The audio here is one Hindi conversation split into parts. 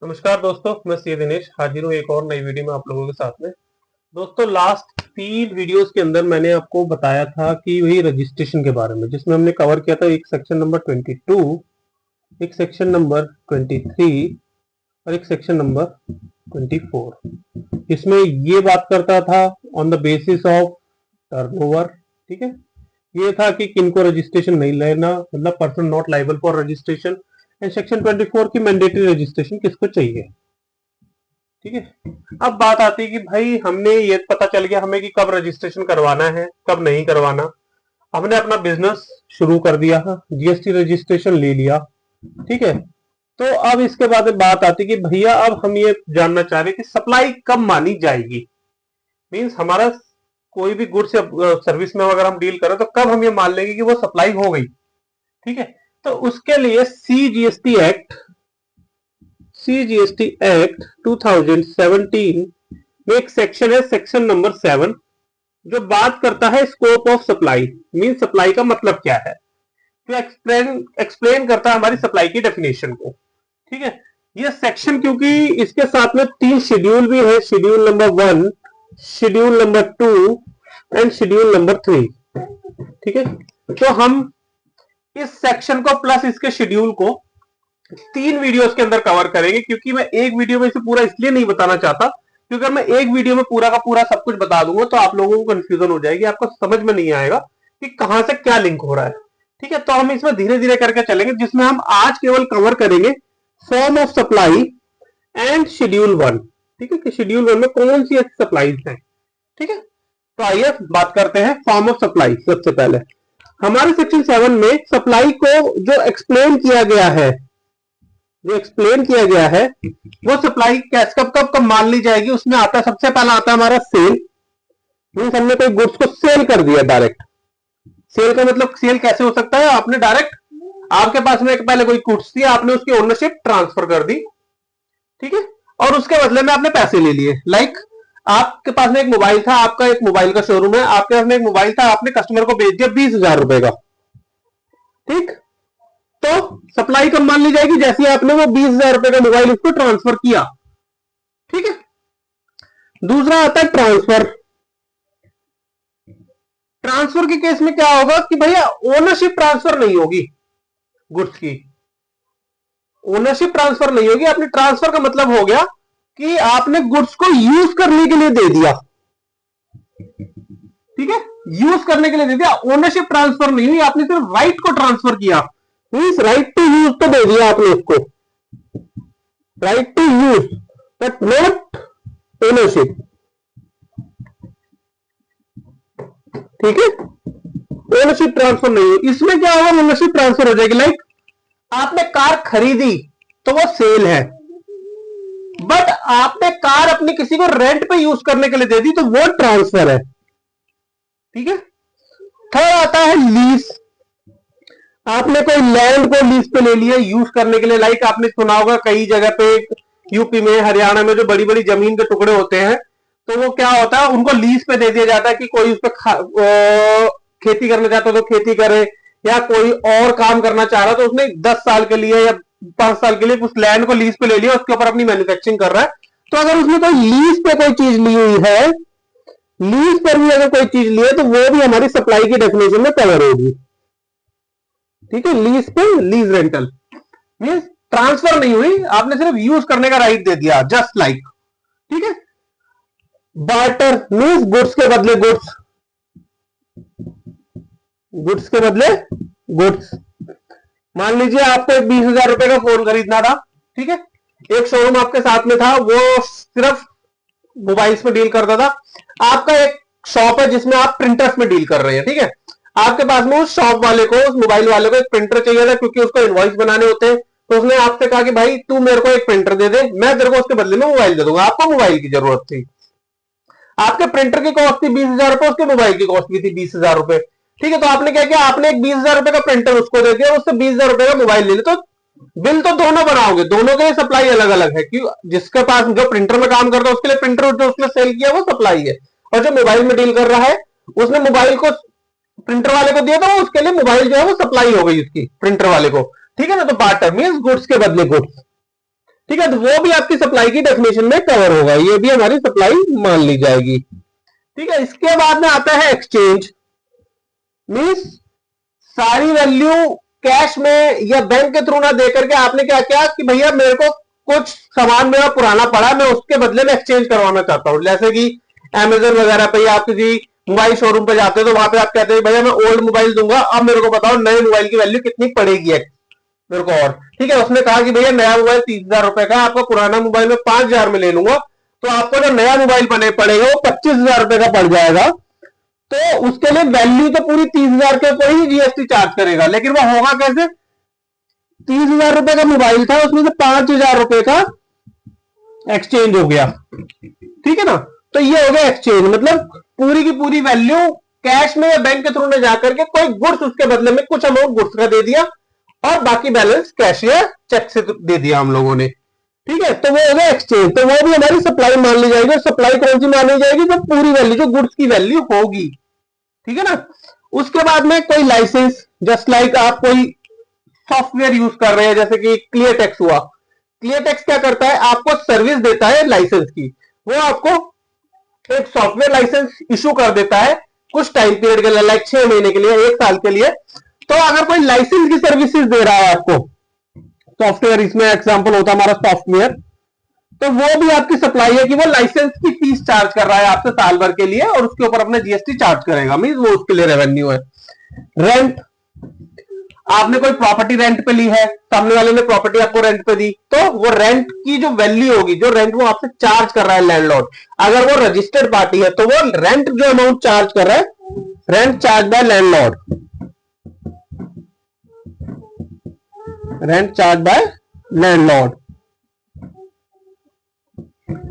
नमस्कार दोस्तों, मैं सी दिनेश हाजिर हूँ एक और नई वीडियो में आप लोगों के साथ में। दोस्तों, लास्ट 3 वीडियोस के अंदर मैंने आपको बताया था कि वही रजिस्ट्रेशन के बारे में, जिसमें हमने कवर किया था एक सेक्शन नंबर 22, एक सेक्शन नंबर 23 और एक सेक्शन नंबर 24। इसमें ये बात करता था on the basis of turnover. ठीक है, ये था कि किनको रजिस्ट्रेशन नहीं लेना, मतलब person not liable for registration. And section 24 की मैंडेटरी रजिस्ट्रेशन किसको चाहिए। ठीक है, अब बात आती है कि भाई हमने ये पता चल गया हमें कि कब रजिस्ट्रेशन करवाना है कब नहीं करवाना। हमने अपना बिजनेस शुरू कर दिया है, जीएसटी रजिस्ट्रेशन ले लिया। ठीक है, तो अब इसके बाद बात आती है कि भैया अब हम ये जानना चाह रहे हैं कि सप्लाई कब मानी जाएगी। मींस हमारा कोई भी गुड्स या सर्विस में अगर हम डील करें तो कब हम ये मान लेंगे कि वो सप्लाई हो गई। ठीक है, तो उसके लिए सीजीएसटी एक्ट 2017 में एक सेक्शन है, सेक्शन नंबर 7, जो बात करता है scope of supply. Mean supply का मतलब क्या है, जो एक्सप्लेन करता है हमारी सप्लाई की डेफिनेशन को। ठीक है, ये सेक्शन क्योंकि इसके साथ में 3 शेड्यूल भी है, schedule number 1, schedule number 2 and schedule number 3। ठीक है, तो हम इस सेक्शन को प्लस इसके शेड्यूल को 3 वीडियोस के अंदर कवर करेंगे, क्योंकि मैं एक वीडियो में इसे पूरा इसलिए नहीं बताना चाहता क्योंकि मैं एक वीडियो में पूरा का पूरा सब कुछ बता दूंगा तो आप लोगों को कंफ्यूजन हो जाएगी, आपको समझ में नहीं आएगा कि कहां से क्या लिंक हो रहा है। ठीक है, तो हम इसमें धीरे धीरे करके चलेंगे, जिसमें हम आज केवल कवर करेंगे form of supply and schedule 1। ठीक है, कि शेड्यूल 1 में कौन सी सप्लाईज है। ठीक है, तो आइए बात करते हैं फॉर्म ऑफ सप्लाई। सबसे पहले हमारे सेक्शन 7 में सप्लाई को जो एक्सप्लेन किया गया है, वो सप्लाई कैसे कब कब कब मान ली जाएगी, उसमें आता है सबसे पहला आता है हमारा सेल। मींस हमने कोई गुड्स को सेल कर दिया डायरेक्ट। सेल का मतलब सेल कैसे हो सकता है, आपने डायरेक्ट आपके पास में पहले कोई गुड्स थी, आपने उसकी ओनरशिप ट्रांसफर कर दी। ठीक है, और उसके बदले में आपने पैसे ले लिए। लाइक आपके पास में एक मोबाइल था, आपका एक मोबाइल का शोरूम है, आपके पास में एक मोबाइल था, आपने कस्टमर को बेच दिया 20,000 रुपए का। ठीक, तो सप्लाई कब मान ली जाएगी, जैसे आपने वो 20,000 रुपए का मोबाइल उसको ट्रांसफर किया। ठीक है, दूसरा आता है ट्रांसफर। ट्रांसफर के केस में क्या होगा कि भैया ओनरशिप ट्रांसफर नहीं होगी, गुड्स की ओनरशिप ट्रांसफर नहीं होगी। आपने ट्रांसफर का मतलब हो गया कि आपने गुड्स को यूज करने के लिए दे दिया। ठीक है, यूज करने के लिए दे दिया, ओनरशिप ट्रांसफर नहीं हुई, आपने सिर्फ राइट को ट्रांसफर किया। मींस राइट टू यूज तो दे दिया आपने उसको, right to use but not ownership. ठीक है, ओनरशिप ट्रांसफर नहीं है। इसमें क्या होगा, ओनरशिप ट्रांसफर हो जाएगी। लाइक आपने कार खरीदी तो वो सेल है, बट आपने कार अपनी किसी को रेंट पे यूज करने के लिए दे दी तो वो ट्रांसफर है। ठीक है, थर्ड आता है लीज। आपने कोई लैंड को लीज पे ले लिया यूज करने के लिए। लाइक आपने सुना होगा कई जगह पे, यूपी में हरियाणा में जो बड़ी बड़ी जमीन के टुकड़े होते हैं, तो वो क्या होता है, उनको लीज पे दे दिया जाता है कि कोई उस पर खेती करना चाहता है तो खेती करे, या कोई और काम करना चाह रहा तो उसने 10 साल के लिए या 5 साल के लिए उस लैंड को लीज पे ले लिया, उसके ऊपर अपनी मैन्युफैक्चरिंग कर रहा है। तो अगर उसने कोई लीज पे कोई चीज ली हुई है, लीज पर भी अगर कोई चीज ली है तो वो भी हमारी सप्लाई की डेफिनेशन में कवर होगी। ठीक है, लीज पे, लीज रेंटल मींस ट्रांसफर नहीं हुई, आपने सिर्फ यूज करने का राइट दे दिया, जस्ट लाइक। ठीक है, बार्टर मींस गुड्स के बदले गुड्स, गुड्स के बदले गुड्स। मान लीजिए आपको एक 20,000 रुपए का फोन खरीदना था। ठीक है, एक शोरूम आपके साथ में था, वो सिर्फ मोबाइल्स में डील करता था। आपका एक शॉप है जिसमें आप प्रिंटर्स में डील कर रहे हैं। ठीक है, आपके पास में उस शॉप वाले को, उस मोबाइल वाले को एक प्रिंटर चाहिए था, क्योंकि उसको इनवॉइस बनाने होते हैं। तो उसने आपसे कहा कि भाई तू मेरे को एक प्रिंटर दे दे, मैं तेरे को उसके बदले में मोबाइल दे दूंगा। आपको मोबाइल की जरूरत थी, आपके प्रिंटर की कॉस्ट थी 20,000 रुपए, उसके मोबाइल की कॉस्ट भी थी 20,000 रुपए। ठीक है, तो आपने क्या किया, आपने एक 20,000 रुपए का प्रिंटर उसको दे दिया, उससे 20,000 रुपए का मोबाइल ले लिया। तो बिल तो दोनों बनाओगे, दोनों के लिए सप्लाई अलग अलग है। क्यों, जिसके पास जो प्रिंटर में काम करता है उसके लिए प्रिंटर जो उसने सेल किया वो सप्लाई है, और जो मोबाइल में डील कर रहा है उसने मोबाइल को प्रिंटर वाले को दिया था, उसके लिए मोबाइल जो है वो सप्लाई हो गई उसकी प्रिंटर वाले को। ठीक है ना, तो बार्टर मींस गुड्स के बदले गुड्स। ठीक है, तो वो भी आपकी सप्लाई की डेफिनेशन में कवर होगा, ये भी हमारी सप्लाई मान ली जाएगी। ठीक है, इसके बाद में आता है एक्सचेंज। मीन्स सारी वैल्यू कैश में या बैंक के थ्रू ना दे करके आपने क्या किया कि भैया मेरे को कुछ सामान मेरा पुराना पड़ा, मैं उसके बदले में एक्सचेंज करवाना चाहता हूं। जैसे कि अमेजन वगैरह पे या आप किसी मोबाइल शोरूम पे जाते हो तो वहां पे आप कहते हैं भैया मैं ओल्ड मोबाइल दूंगा, अब मेरे को बताओ नए मोबाइल की वैल्यू कितनी पड़ेगी मेरे को। और ठीक है, उसने कहा कि भैया नया मोबाइल 30,000 रुपए का, आपका पुराना मोबाइल में 5,000 में ले लूंगा, तो आपको जो नया मोबाइल पड़ेगा वो 25,000 रुपए का पड़ जाएगा। तो उसके लिए वैल्यू तो पूरी 30,000 के ऊपर ही जीएसटी चार्ज करेगा, लेकिन वो होगा कैसे? 30,000 रुपए का मोबाइल था, उसमें से 5,000 रुपए का एक्सचेंज हो गया। ठीक है ना, तो ये हो गया एक्सचेंज, मतलब पूरी की पूरी वैल्यू कैश में या बैंक के थ्रू में जाकर के कोई गुड्स उसके बदले में कुछ अमाउंट गुड्स का दे दिया और बाकी बैलेंस कैश या चेक से दे दिया हम लोगों ने। ठीक है, तो वो हो गया एक्सचेंज, तो वो भी हमारी सप्लाई मान ली जाएगी। सप्लाई कौन सी मानी जाएगी? जो पूरी वैल्यू, जो गुड्स की वैल्यू होगी। ठीक है ना, उसके बाद में कोई लाइसेंस, जस्ट लाइक आप कोई सॉफ्टवेयर यूज कर रहे हैं, जैसे कि क्लियर टेक्स हुआ। क्लियर टेक्स क्या करता है? आपको सर्विस देता है लाइसेंस की, वो आपको एक सॉफ्टवेयर लाइसेंस इशू कर देता है कुछ टाइम पीरियड के लिए, लाइक 6 महीने के लिए, 1 साल के लिए। तो अगर कोई लाइसेंस की सर्विसेज दे रहा है आपको सॉफ्टवेयर, इसमें एग्जांपल होता है हमारा सॉफ्टवेयर, तो वो भी आपकी सप्लाई है कि वो लाइसेंस की फीस चार्ज कर रहा है आपसे साल भर के लिए और उसके ऊपर अपने जीएसटी चार्ज करेगा, मीन वो उसके लिए रेवेन्यू है। रेंट, आपने कोई प्रॉपर्टी रेंट पे ली है, सामने वाले ने प्रॉपर्टी आपको रेंट पे दी, तो वो रेंट की जो वैल्यू होगी, जो रेंट वो आपसे चार्ज कर रहा है लैंडलॉर्ड, अगर वो रजिस्टर्ड पार्टी है तो वो रेंट जो अमाउंट चार्ज कर रहा है, rent charge by landlord, rent charge by landlord.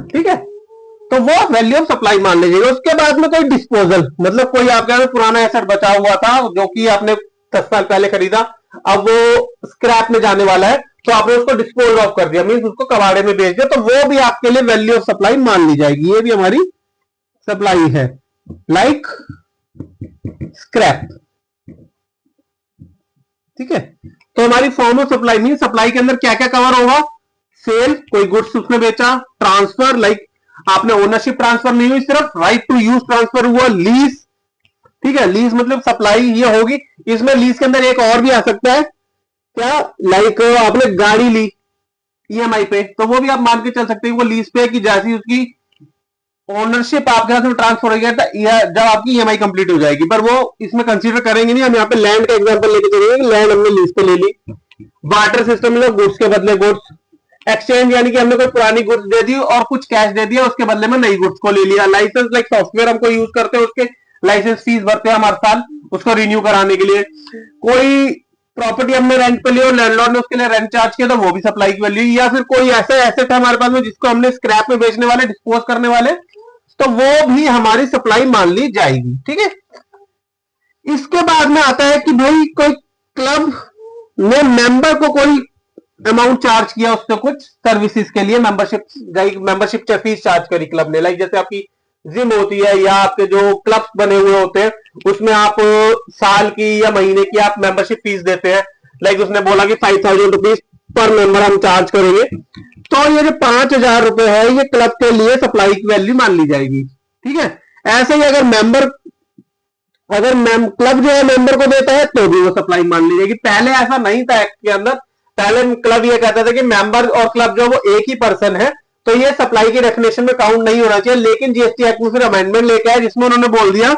ठीक है, तो वो वैल्यू ऑफ सप्लाई मान लीजिएगा। उसके बाद में कोई डिस्पोजल, मतलब कोई आपका पुराना एसेट बचा हुआ था जो कि आपने 10 साल पहले खरीदा, अब वो स्क्रैप में जाने वाला है, तो आपने उसको डिस्पोज ऑफ कर दिया, मीन उसको कबाड़े में बेच दिया, तो वो भी आपके लिए वैल्यू ऑफ सप्लाई मान ली जाएगी, ये भी हमारी सप्लाई है, लाइक स्क्रैप। ठीक है, तो हमारी form of supply mean supply के अंदर क्या क्या कवर होगा? सेल, कोई गुड्स उसने बेचा, ट्रांसफर, लाइक आपने ओनरशिप ट्रांसफर नहीं हुई, सिर्फ राइट टू यूज ट्रांसफर हुआ, लीज। ठीक है, लीज मतलब सप्लाई ये होगी। इसमें लीज के अंदर एक और भी आ सकता है, क्या? लाइक आपने गाड़ी ली ईएमआई पे, तो वो भी आप मान के चल सकते हैं वो लीज पे, कि जैसी उसकी ओनरशिप आपके हाथ में ट्रांसफर हो गया था, जब आपकी ईएमआई कंप्लीट हो जाएगी, पर वो इसमें कंसीडर करेंगे नहीं। हम यहाँ पे लैंड का एग्जांपल लेके चलेंगे, लैंड हमने लीज पे ले ली। बार्टर सिस्टम में गुड्स के बदले गुड्स, एक्सचेंज यानी कि हमने कोई पुरानी गुड्स दे दी और कुछ कैश दे दिया, उसके बदले में नई गुड्स को ले लिया। लाइसेंस, लाइक सॉफ्टवेयर हमको यूज करते हैं, उसके लाइसेंस फीस भरते हैं हम हर साल उसको रिन्यू कराने के लिए। कोई प्रॉपर्टी हमने रेंट पे ली और लैंडलॉर्ड ने उसके लिए रेंट चार्ज किया, तो वो भी सप्लाई की वैल्यू। या फिर कोई ऐसा एसेट है हमारे पास में जिसको हमने स्क्रैप में बेचने वाले, डिस्पोज करने वाले, तो वो भी हमारी सप्लाई मान ली जाएगी। ठीक है, इसके बाद में आता है कि भाई कोई क्लब ने मेंबर को कोई अमाउंट चार्ज किया, उससे कुछ सर्विसेज के लिए मेंबरशिप फीस चार्ज करी क्लब ने, लाइक जैसे आपकी जिम होती है या आपके जो क्लब्स बने हुए होते हैं उसमें आप साल की या महीने की आप मेंबरशिप फीस देते हैं, लाइक उसने बोला कि 5,000 रुपीज पर मेंबर हम चार्ज करेंगे, तो ये जो 5,000 रुपए है ये क्लब के लिए सप्लाई की वैल्यू मान ली जाएगी। ठीक है, ऐसे ही अगर क्लब जो है मेंबर को देता है तो भी वो सप्लाई मान ली जाएगी। पहले ऐसा नहीं था एक्ट के अंदर, पहले क्लब ये कहता था कि मेंबर और क्लब जो वो एक ही पर्सन है, तो ये सप्लाई की डेफिनेशन में काउंट नहीं होना चाहिए। लेकिन जीएसटी एक्ट में फिर अमेंडमेंट लेके आया जिसमें उन्होंने बोल दिया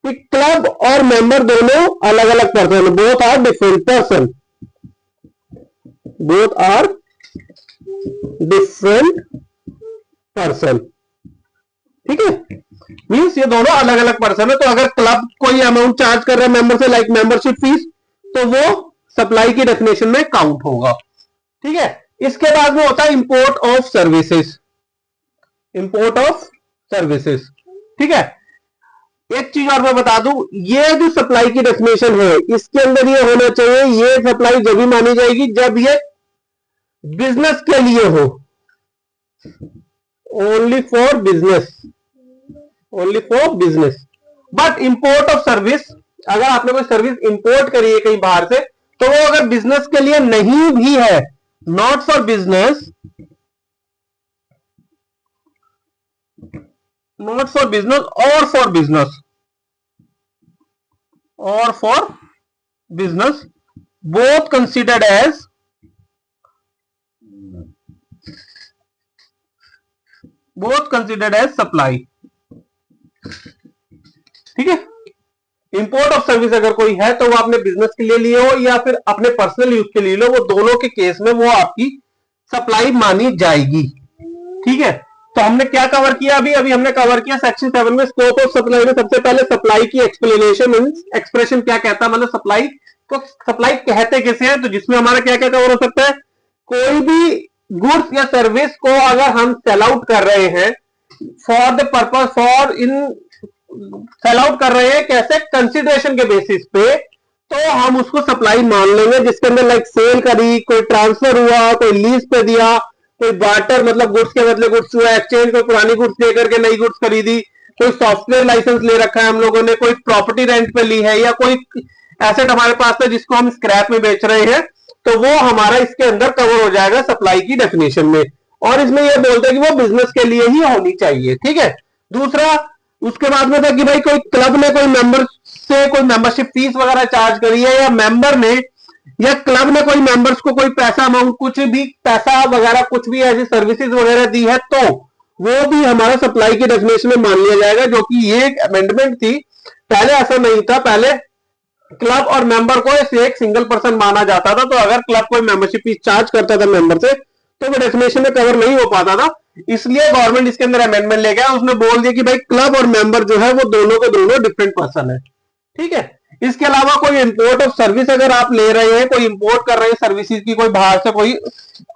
कि क्लब और मेंबर दोनों अलग अलग person, both are different person, both are different person. ठीक है, मीन्स ये दोनों अलग अलग पर्सन है। तो अगर क्लब कोई अमाउंट चार्ज कर रहा है मेंबर से, लाइक मेंबरशिप फीस, तो वो सप्लाई की डेफिनेशन में काउंट होगा। ठीक है, इसके बाद में होता है import of services, import of services. ठीक है, एक चीज और मैं बता दूं, ये जो सप्लाई की डेफिनेशन है इसके अंदर ये होना चाहिए, ये सप्लाई जब भी मानी जाएगी जब ये बिजनेस के लिए हो, only for business, only for business. But import of service, अगर आपने कोई सर्विस इंपोर्ट करी है कहीं बाहर से, तो वो अगर बिजनेस के लिए नहीं भी है, not for business, not for business और फॉर बिजनेस, और for business, both considered as, both considered as supply. ठीक है, इंपोर्ट ऑफ सर्विस अगर कोई है तो वो अपने बिजनेस के लिए लिए हो या फिर अपने पर्सनल यूज के लिए लो, वो दोनों के केस में वो आपकी सप्लाई मानी जाएगी। ठीक है, तो हमने क्या कवर किया अभी अभी हमने कवर किया सेक्शन 7 में स्कोप ऑफ सप्लाई में सबसे पहले सप्लाई की एक्सप्लेनेशन, एक्सप्रेशन क्या कहता है, मतलब सप्लाई को सप्लाई कहते किसे हैं, तो जिसमें हमारा क्या क्या कवर हो सकता है, कोई भी गुड्स या सर्विस को अगर हम सेल आउट कर रहे हैं for the purpose, for in sell out कर रहे हैं कैसे, कंसिडरेशन के बेसिस पे, तो हम उसको सप्लाई मान लेंगे, जिसके अंदर लाइक सेल करी, कोई ट्रांसफर हुआ, कोई लीज पे दिया, कोई बार्टर मतलब गुड्स के बदले गुड्स हुआ, एक्सचेंज, कोई पुरानी गुड्स दे करके नई गुड्स खरीदी, कोई सॉफ्टवेयर लाइसेंस ले रखा है हम लोगों ने, कोई प्रॉपर्टी रेंट पे ली है, या कोई एसेट हमारे पास है जिसको हम स्क्रैप में बेच रहे हैं, तो वो हमारा इसके अंदर कवर हो जाएगा सप्लाई की डेफिनेशन में। और इसमें यह बोलते हैं कि वो बिजनेस के लिए ही होनी चाहिए। ठीक है, दूसरा उसके बाद में था कि भाई कोई क्लब ने कोई मेंबर से कोई मेंबरशिप फीस वगैरह चार्ज करी है, या मेंबर ने या क्लब ने कोई मेंबर्स को कोई पैसा अमाउंट, कुछ भी पैसा वगैरह कुछ भी ऐसी सर्विसेज वगैरह दी है, तो वो भी हमारा सप्लाई की डेफिनेशन में मान लिया जाएगा, जो कि ये एक अमेंडमेंट थी। पहले ऐसा नहीं था, पहले क्लब और मेंबर को एक सिंगल पर्सन माना जाता था, तो अगर क्लब कोई मेंबरशिप फीस चार्ज करता था मेंबर से तो वो डेफिनेशन में कवर नहीं हो पाता था। इसलिए गवर्नमेंट इसके अंदर अमेंडमेंट ले गया, उसने बोल दिया कि भाई क्लब और मेंबर जो है वो दोनों के दोनों डिफरेंट पर्सन है। ठीक है, इसके अलावा कोई इंपोर्ट ऑफ सर्विस अगर आप ले रहे हैं, कोई इंपोर्ट कर रहे हैं सर्विसेज की, कोई बाहर से कोई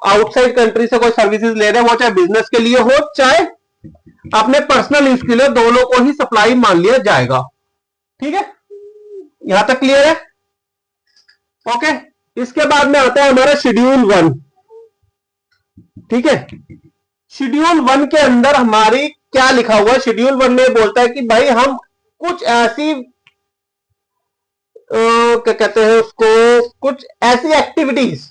आउटसाइड कंट्री से कोई सर्विसेज ले रहे हैं, वो चाहे बिजनेस के लिए हो चाहे अपने पर्सनल यूज के लिए, दोनों को ही सप्लाई मान लिया जाएगा। ठीक है, यहां तक क्लियर है? ओके, इसके बाद में आता है हमारा शेड्यूल 1। ठीक है, शेड्यूल 1 के अंदर हमारी क्या लिखा हुआ है, शेड्यूल 1 में बोलता है कि भाई हम कुछ ऐसी क्या कहते हैं उसको, कुछ ऐसी एक्टिविटीज,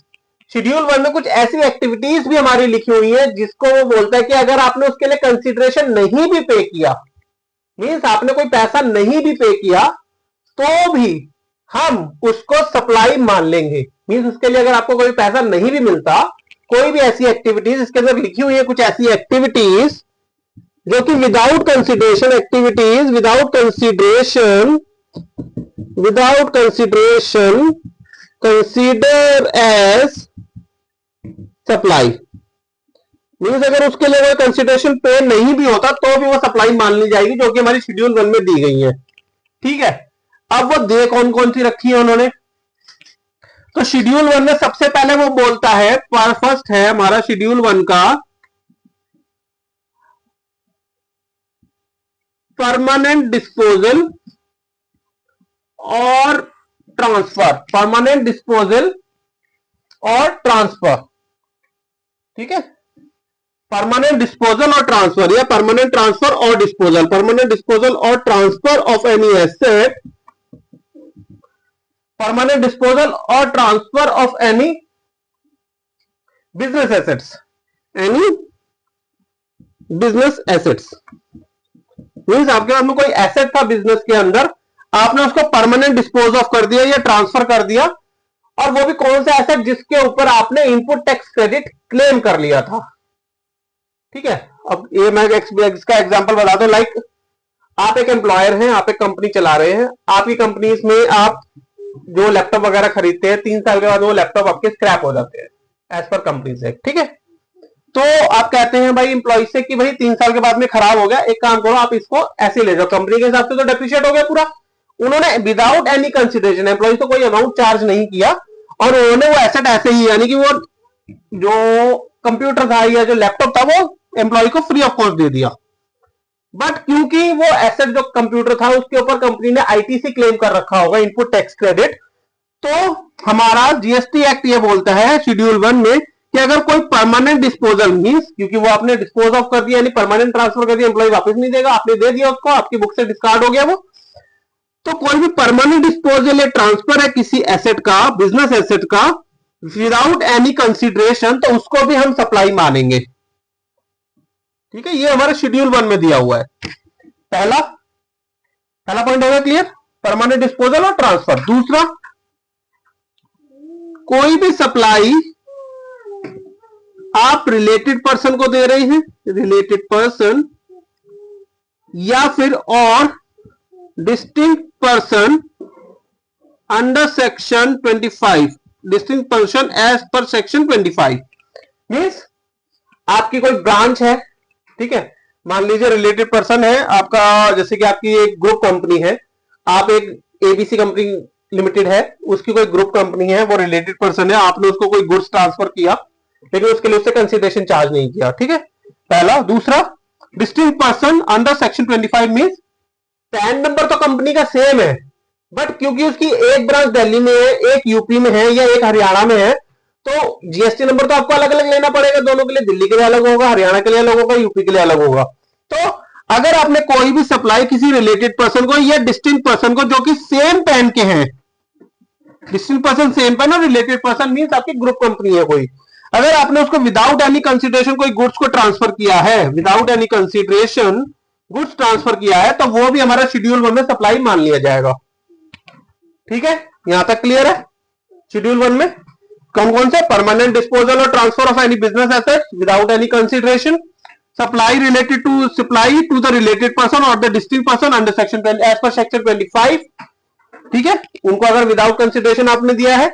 शेड्यूल 1 में कुछ ऐसी एक्टिविटीज भी हमारी लिखी हुई है जिसको वो बोलता है कि अगर आपने उसके लिए कंसीडरेशन नहीं भी पे किया, मींस आपने कोई पैसा नहीं भी पे किया, तो भी हम उसको सप्लाई मान लेंगे। मींस उसके लिए अगर आपको कोई पैसा नहीं भी मिलता, कोई भी ऐसी एक्टिविटीज इसके अंदर लिखी हुई है, कुछ ऐसी एक्टिविटीज जो कि without consideration, activities without consideration consider as supply. Means अगर उसके लिए कोई कंसिडरेशन पे नहीं भी होता तो भी वो सप्लाई मान ली जाएगी, जो कि हमारी शेड्यूल 1 में दी गई है। ठीक है, अब वो दे कौन कौन सी रखी है उन्होंने, तो शेड्यूल 1 में सबसे पहले वो बोलता है, फर्स्ट है हमारा शेड्यूल 1 का परमानेंट डिस्पोजल और ट्रांसफर, परमानेंट डिस्पोजल और ट्रांसफर। ठीक है, परमानेंट डिस्पोजल और ट्रांसफर, या परमानेंट ट्रांसफर और डिस्पोजल, परमानेंट डिस्पोजल और transfer of any asset, permanent disposal और transfer of any business assets, any business assets. Means आपके पास में कोई एसेट था बिजनेस के अंदर, आपने उसको परमानेंट डिस्पोज ऑफ कर दिया या ट्रांसफर कर दिया, और वो भी कौन सा एसेट जिसके ऊपर आपने इनपुट टैक्स क्रेडिट क्लेम कर लिया था। ठीक है, अब ये मैं इसका एग्जांपल बता दूं, लाइक आप एक एम्प्लॉयर हैं, आप एक कंपनी चला रहे हैं, आपकी कंपनी में आप जो लैपटॉप वगैरह खरीदते हैं, 3 साल के बाद वो लैपटॉप आपके स्क्रैप हो जाते हैं एज पर कंपनी से। ठीक है, तो आप कहते हैं भाई इंप्लॉय से कि भाई 3 साल के बाद में खराब हो गया, एक काम करो आप इसको ऐसे ले जाओ, कंपनी के हिसाब से तो डेप्रिशिएट हो गया पूरा। उन्होंने विदाउट एनी कंसिडरेशन, एम्प्लॉय को कोई अमाउंट चार्ज नहीं किया, और उन्होंने वो एसेट ऐसे ही, यानी कि वो जो कंप्यूटर था या जो लैपटॉप था वो एम्प्लॉय को फ्री ऑफ कॉस्ट दे दिया। बट क्योंकि वो एसेट जो कंप्यूटर था उसके ऊपर कंपनी ने आईटीसी क्लेम कर रखा होगा, इनपुट टैक्स क्रेडिट, तो हमारा जीएसटी एक्ट ये बोलता है शेड्यूल 1 में कि अगर कोई परमानेंट डिस्पोजल, मींस क्योंकि वो आपने डिस्पोज ऑफ कर दिया, यानी परमानेंट ट्रांसफर कर दिया, एम्प्लॉय वापस नहीं देगा, आपने दे दिया उसको, आपकी बुक से डिस्कार्ड हो गया वो, तो कोई भी परमानेंट डिस्पोजल या ट्रांसफर है किसी एसेट का, बिजनेस एसेट का, विदाउट एनी कंसिडरेशन, तो उसको भी हम सप्लाई मानेंगे। ठीक है, ये हमारे शेड्यूल 1 में दिया हुआ है। पहला पहला पॉइंट होगा क्लियर, परमानेंट डिस्पोजल और ट्रांसफर। दूसरा, कोई भी सप्लाई आप रिलेटेड पर्सन को दे रहे हैं, रिलेटेड पर्सन, या फिर और distinct person under section 25, distinct person as per section 25। Means आपकी कोई ब्रांच है, ठीक है, मान लीजिए रिलेटेड पर्सन है आपका, जैसे कि आपकी एक ग्रुप कंपनी है, आप एक एबीसी कंपनी लिमिटेड है, उसकी कोई ग्रुप कंपनी है, वो रिलेटेड पर्सन है, आपने उसको कोई गुड्स ट्रांसफर किया, लेकिन उसके लिए उससे कंसिडरेशन चार्ज नहीं किया, ठीक है, पहला। दूसरा, distinct person under section 25 means pan number तो कंपनी का सेम है, बट क्योंकि उसकी एक ब्रांच दिल्ली में है, एक यूपी में है, या एक हरियाणा में है, तो जीएसटी नंबर तो आपको अलग अलग लेना पड़ेगा दोनों के लिए, दिल्ली के लिए अलग होगा, हरियाणा के लिए अलग होगा, यूपी के लिए अलग होगा। तो अगर आपने कोई भी सप्लाई किसी रिलेटेड पर्सन को या डिस्टिंक्ट पर्सन को जो कि सेम पैन के हैं, डिस्टिंक्ट पर्सन सेम पैन और रिलेटेड पर्सन मींस आपकी ग्रुप कंपनी है कोई, अगर आपने उसको विदाउट एनी कंसिडरेशन कोई गुड्स को ट्रांसफर किया है, without any consideration goods transfer किया है, तो वो भी हमारा शेड्यूल 1 में सप्लाई मान लिया जाएगा। ठीक है, यहां तक क्लियर है। शेड्यूल 1 में कौन कौन से, परमानेंट डिस्पोजल और transfer of any business assets without any consideration, supply related to supply to the related person और the distinct person under section as per section 25, ठीक है, उनको अगर विदाउट कंसिडरेशन आपने दिया है।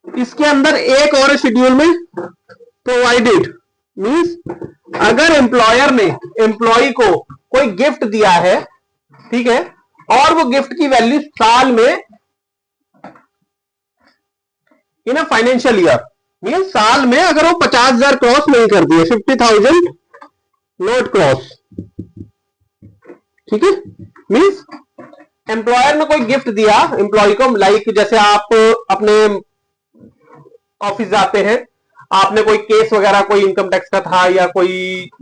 इसके अंदर एक और शेड्यूल में प्रोवाइडेड मींस अगर एम्प्लॉयर ने एम्प्लॉय को कोई गिफ्ट दिया है, ठीक है, और वो गिफ्ट की वैल्यू साल में इन अ फाइनेंशियल ईयर मीन साल में अगर वो 50,000 क्रॉस नहीं कर दिए, 50,000 नॉट क्रॉस, ठीक है, मीन्स एम्प्लॉयर ने कोई गिफ्ट दिया एम्प्लॉय को, लाइक जैसे आप अपने ऑफिस जाते हैं, आपने कोई केस वगैरह कोई इनकम टैक्स का था या कोई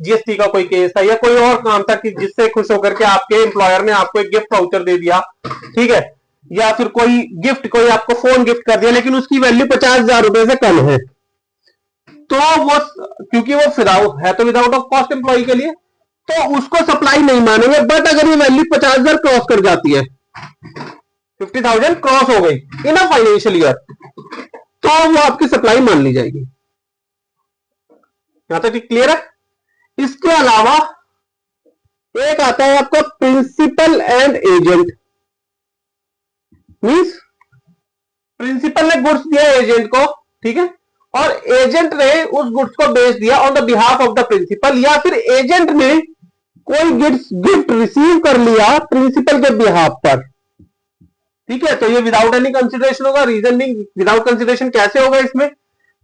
जीएसटी का कोई केस था या कोई और काम था कि जिससे खुश होकर के आपके एम्प्लॉयर ने आपको एक गिफ्ट वाउचर दे दिया, ठीक है, या फिर कोई गिफ्ट, कोई आपको फोन गिफ्ट कर दिया लेकिन उसकी वैल्यू 50,000 रुपए से कम है, तो वो क्योंकि वो विदाउट है तो विदाउट ऑफ कॉस्ट एम्प्लॉय के लिए, तो उसको सप्लाई नहीं मानेंगे। बट अगर ये वैल्यू 50,000 क्रॉस कर जाती है, 50,000 क्रॉस हो गई इन अ फाइनेंशियल ईयर, तो वो आपकी सप्लाई मान ली जाएगी। यहां तक क्लियर है। इसके अलावा एक आता है आपका principal and agent, means principal ने गुड्स दिया एजेंट को, ठीक है, और एजेंट ने उस गुड्स को बेच दिया on the behalf of the principal, या फिर एजेंट ने कोई गिफ्ट रिसीव कर लिया प्रिंसिपल के बिहाफ पर, ठीक है, तो ये विदाउट एनी कंसिडरेशन होगा। रीजन बीइंग विदाउट कंसिडरेशन कैसे होगा, इसमें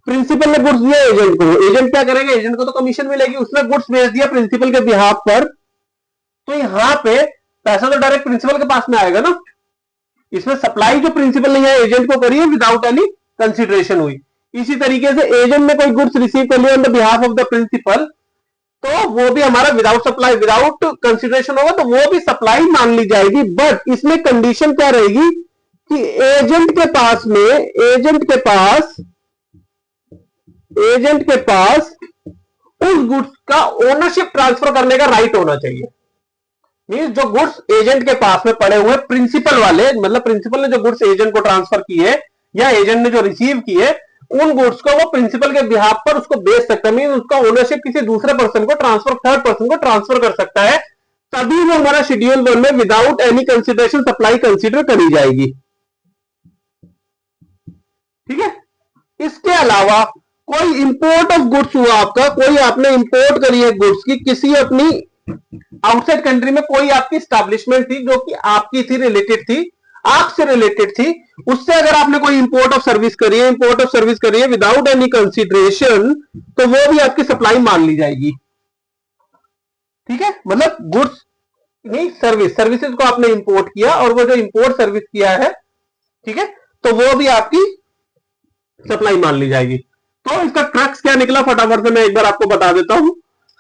प्रिंसिपल ने गुड्स दिया एजेंट को, एजेंट क्या करेगा, एजेंट को तो कमीशन मिलेगी, उसने गुड्स बेच दिया प्रिंसिपल के बिहाफ पर, तो यहां पे पैसा तो डायरेक्ट प्रिंसिपल के पास में आएगा ना। इसमें सप्लाई जो प्रिंसिपल ने एजेंट को करी है विदाउट एनी कंसिडरेशन हुई। इसी तरीके से एजेंट ने कोई गुड्स रिसीव कर लिया on the behalf of the principal, तो वो भी हमारा विदाउट सप्लाई विदाउट कंसिडरेशन होगा, तो वो भी सप्लाई मान ली जाएगी। बट इसमें कंडीशन क्या रहेगी कि एजेंट के पास उस गुड्स का ओनरशिप ट्रांसफर करने का राइट होना चाहिए। मींस जो गुड्स एजेंट के पास में पड़े हुए प्रिंसिपल वाले, मतलब प्रिंसिपल ने जो गुड्स एजेंट को ट्रांसफर किए या एजेंट ने जो रिसीव किए, उन गुड्स को वो प्रिंसिपल के बिहाफ पर उसको बेच सकता है, मीन उसका ओनरशिप किसी दूसरे पर्सन को ट्रांसफर, थर्ड पर्सन को ट्रांसफर कर सकता है, तभी वो हमारा शेड्यूल 1 में without any consideration supply consider करी जाएगी। ठीक है। इसके अलावा कोई इंपोर्ट ऑफ गुड्स हुआ आपका, कोई आपने इंपोर्ट करी है गुड्स की किसी अपनी आउटसाइड कंट्री में, कोई आपकी स्टैब्लिशमेंट थी जो कि आपकी थी, रिलेटेड थी, आपसे रिलेटेड थी, उससे अगर आपने कोई इंपोर्ट ऑफ सर्विस करी है विदाउट एनी कंसीडरेशन, तो वो भी आपकी सप्लाई मान ली जाएगी। ठीक है, मतलब गुड्स नहीं सर्विसेज को आपने इंपोर्ट किया और वो जो इंपोर्ट सर्विस किया है, ठीक है, तो वो भी आपकी सप्लाई मान ली जाएगी। तो इसका क्रक्स क्या निकला फटाफट से मैं एक बार आपको बता देता हूं।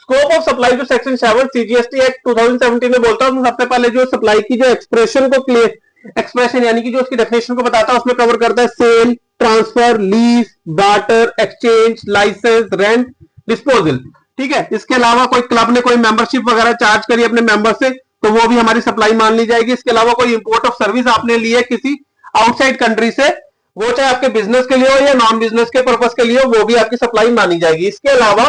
स्कोप ऑफ सप्लाई जो सेक्शन 7 सीजीएसटी एक्ट 2017 में बोलता हूं, सबसे पहले जो सप्लाई की जो एक्सप्रेशन को क्लियर एक्सप्रेशन यानी कि जो उसकी डेफिनेशन को बताता है, उसमें कवर करता है sale, transfer, lease, barter, exchange, licence, rent, disposal. ठीक है, इसके अलावा कोई क्लब ने कोई मेंबरशिप वगैरह चार्ज करी अपने मेंबर से, तो वो भी हमारी सप्लाई मान ली जाएगी। इसके अलावा कोई इंपोर्ट ऑफ सर्विस आपने ली है किसी आउटसाइड कंट्री से, वो चाहे आपके बिजनेस के लिए हो या नॉन बिजनेस के पर्पज के लिए हो, वो भी आपकी सप्लाई मानी जाएगी। इसके अलावा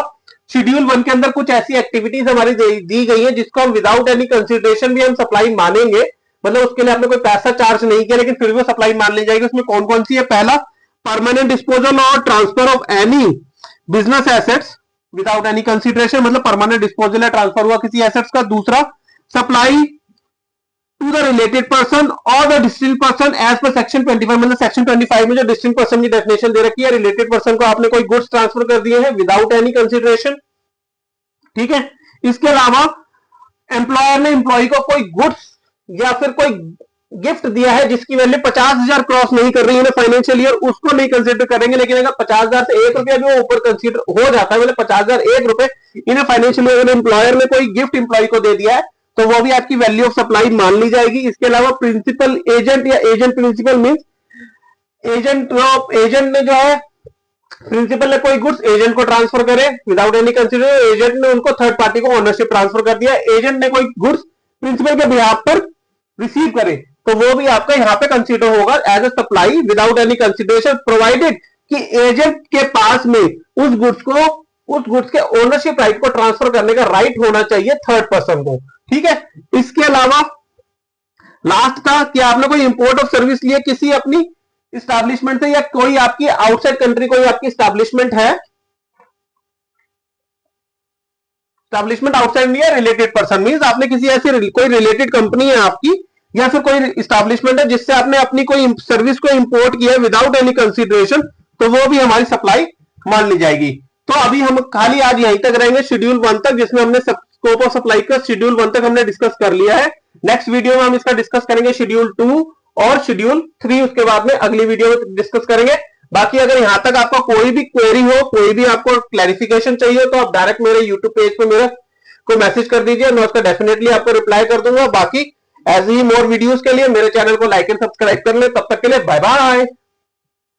शेड्यूल 1 के अंदर कुछ ऐसी एक्टिविटीज हमारी दी गई है जिसको हम विदाउट एनी कंसिडरेशन भी हम सप्लाई मानेंगे, मतलब उसके लिए आपने कोई पैसा चार्ज नहीं किया लेकिन फिर भी सप्लाई मान ली जाएगी। उसमें कौन कौन सी है? पहला, परमानेंट डिस्पोजल और transfer of any business assets without any consideration, मतलब परमानेंट डिस्पोजल है, ट्रांसफर हुआ किसी एसेट्स का। दूसरा, supply to the related person और the distinct person as per section 25, मतलब सेक्शन 25 में जो डिस्टिंक्ट पर्सन की डेफिनेशन दे रखी है, रिलेटेड पर्सन को आपने कोई गुड्स ट्रांसफर कर दिए हैं विदाउट एनी कंसिडरेशन, ठीक है। इसके अलावा एम्प्लॉयर ने एम्प्लॉय को कोई गुड्स या फिर कोई गिफ्ट दिया है जिसकी वैल्यू 50,000 क्रॉस नहीं कर रही है फाइनेंशियल ईयर, उसको नहीं कंसिडर करेंगे। लेकिन अगर 50,000 से 1 रुपया भी वो ऊपर कंसिडर हो जाता है, मतलब 50,000 1 रुपए इन्हें फाइनेंशियल ईयर एम्प्लॉयर ने कोई गिफ्ट एम्प्लॉय को दे दिया है तो वो भी आपकी वैल्यू ऑफ सप्लाई मान ली जाएगी। इसके अलावा प्रिंसिपल एजेंट या एजेंट प्रिंसिपल मींस एजेंट ने जो है प्रिंसिपल ने कोई गुड्स एजेंट को ट्रांसफर करे विदाउट एनी कंसिडरेशन, एजेंट ने उनको थर्ड पार्टी को ओनरशिप ट्रांसफर कर दिया, एजेंट ने कोई गुड्स प्रिंसिपल के बिहाफ पर रिसीव करे तो वो भी आपका यहां पे कंसीडर होगा as a supply without any consideration, provided कि एजेंट के पास में उस गुड्स के ओनरशिप राइट को ट्रांसफर करने का राइट होना चाहिए थर्ड पर्सन को, ठीक है। इसके अलावा लास्ट का कि आपने कोई इंपोर्ट ऑफ सर्विस लिए किसी अपनी इस्टेब्लिशमेंट से या कोई आपकी आउटसाइड कंट्री कोई आपकी इस्टेब्लिशमेंट है, इस्टेब्लिशमेंट आउटसाइड नहीं है, रिलेटेड पर्सन मींस आपने किसी ऐसी कोई रिलेटेड कंपनी है आपकी या फिर कोई इस्टेब्लिशमेंट है जिससे आपने अपनी कोई सर्विस को इंपोर्ट किया विदाउट एनी कंसिडरेशन, तो वो भी हमारी सप्लाई मान ली जाएगी। तो अभी हम खाली आज यहीं तक रहेंगे शेड्यूल 1 तक, जिसमें हमने स्कोप ऑफ सप्लाई का शेड्यूल 1 तक हमने डिस्कस कर लिया है। नेक्स्ट वीडियो में हम इसका डिस्कस करेंगे शेड्यूल 2 और शेड्यूल 3, उसके बाद में अगली वीडियो में डिस्कस करेंगे। बाकी अगर यहां तक आपका कोई भी क्वेरी हो, कोई भी आपको क्लैरिफिकेशन चाहिए तो आप डायरेक्ट मेरे यूट्यूब पेज पे मेरा को मैसेज कर दीजिए, मैं उसका डेफिनेटली आपको रिप्लाई कर दूंगा। बाकी ऐसे ही मोर वीडियोस के लिए मेरे चैनल को लाइक एंड सब्सक्राइब कर ले। तब तक के लिए बाय बाय।